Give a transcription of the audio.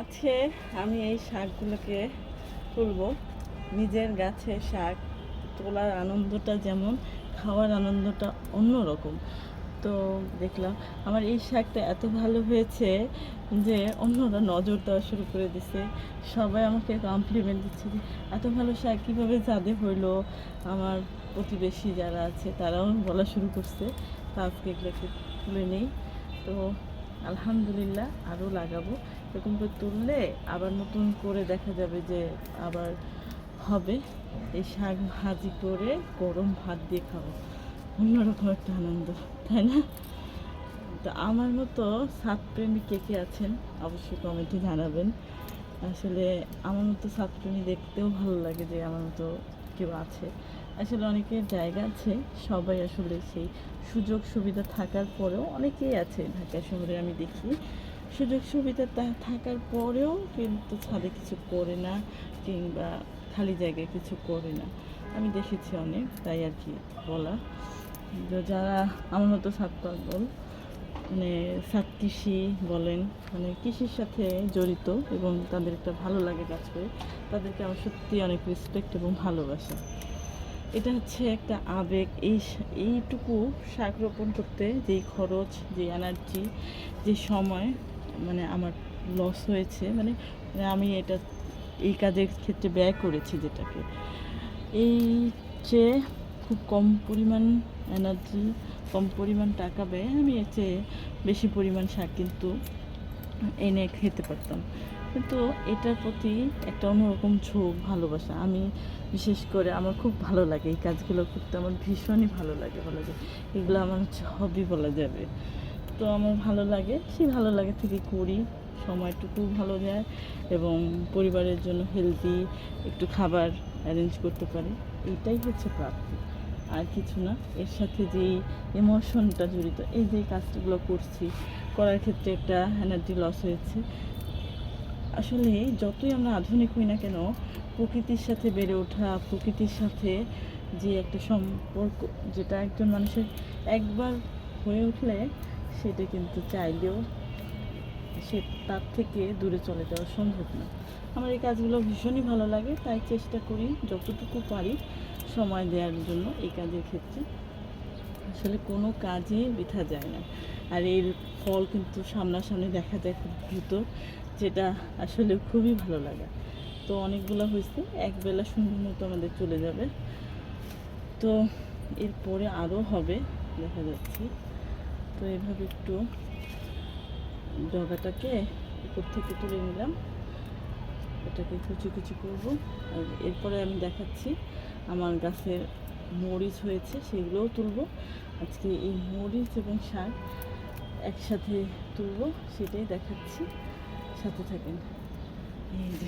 আজকে আমি এই শাকগুলোকে তুলব। নিজের গাছের শাক তোলার আনন্দটা যেমন, খাওয়ার আনন্দটা অন্যরকম। তো দেখলাম আমার এই শাকটা এত ভালো হয়েছে যে অন্যরা নজর দেওয়া শুরু করে দিছে। সবাই আমাকে কমপ্লিমেন্ট দিচ্ছে যে এত ভালো শাক কীভাবে জাদে হইলো। আমার প্রতিবেশী যারা আছে তারাও বলা শুরু করছে। তো আজকে এগুলোকে তুলে নেই। তো আলহামদুলিল্লাহ আরও লাগাবো। এরকম করে তুললে আবার নতুন করে দেখা যাবে যে আবার হবে। এই শাক ভাজি করে গরম ভাত দিয়ে খাবো, অন্যরকম একটা আনন্দ, তাই না? তো আমার মতো ছাদপ্রেমী কে কে আছেন অবশ্যই কমেন্টে জানাবেন। আসলে আমার মতো ছাদপ্রেমী দেখতেও ভালো লাগে যে আমার মতো কেউ আছে। আসলে অনেকের জায়গা আছে, সবাই আসলে সেই সুযোগ সুবিধা থাকার পরেও অনেকেই আছে ঢাকা শহরে আমি দেখি সুযোগ সুবিধা থাকার পরেও কিন্তু ছাদে কিছু করে না, কিংবা খালি জায়গায় কিছু করে না। আমি দেখেছি অনেক, তাই আর কি বলা। যারা আমার মতো ছাদ পাগল, মানে ছাদ কৃষি বলেন, মানে কৃষির সাথে জড়িত এবং তাদের একটা ভালো লাগে কাজ করে, তাদেরকে আমার সত্যি অনেক রেসপেক্ট এবং ভালোবাসা। এটা হচ্ছে একটা আবেগ। এইটুকু শাক রোপণ করতে যেই খরচ, যে এনার্জি, যে সময় মানে আমার লস হয়েছে, মানে আমি এটা এই কাজের ক্ষেত্রে ব্যয় করেছি যেটাকে, এই চেয়ে খুব কম পরিমাণ এনার্জি, কম পরিমাণ টাকা ব্যয় আমি এর চেয়ে বেশি পরিমাণ শাক কিন্তু এনে খেতে পারতাম। কিন্তু এটার প্রতি একটা অন্যরকম ঝোঁক, ভালোবাসা। আমি বিশেষ করে আমার খুব ভালো লাগে এই কাজগুলো করতে, আমার ভীষণই ভালো লাগে। বলা যায় এগুলো আমার হচ্ছে হবি বলা যাবে। তো আমার ভালো লাগে, সেই ভালো লাগে থেকে করি, সময়টুকু ভালো যায় এবং পরিবারের জন্য হেলদি একটু খাবার অ্যারেঞ্জ করতে পারি। এইটাই হচ্ছে প্রাপ্তি, আর কিছু না। এর সাথে যেই ইমোশনটা জড়িত, এই যে কাজগুলো করছি, করার ক্ষেত্রে একটা এনার্জি লস হয়েছে। আসলে যতই আমরা আধুনিক হই না কেন, প্রকৃতির সাথে বেড়ে ওঠা, প্রকৃতির সাথে যে একটা সম্পর্ক, যেটা একজন মানুষের একবার হয়ে উঠলে সেটা কিন্তু চাইলেও সে তার থেকে দূরে চলে যাওয়া সম্ভব না। আমার এই কাজগুলো ভীষণই ভালো লাগে, তাই চেষ্টা করি যতটুকু পারি সময় দেওয়ার জন্য এই কাজের ক্ষেত্রে। আসলে কোনো কাজই বৃথা যায় না, আর এর ফল কিন্তু সামনাসামনি দেখা যায় খুব দ্রুত, যেটা আসলে খুবই ভালো লাগে। তো অনেকগুলো হয়েছে, একবেলা সুন্দর মতো আমাদের চলে যাবে। তো এরপরে আরও হবে দেখা যাচ্ছে। তো এভাবে একটু ডগাটাকে উপর থেকে তুলে নিলাম, এটাকে কুচি কুচি করবো। আর এরপরে আমি দেখাচ্ছি আমার গাছের মরিচ হয়েছে, সেগুলোও তুলবো। আজকে এই মরিচ এবং শাক একসাথে তুলবো, সেটাই দেখাচ্ছি, সাথে থাকেন। এই যে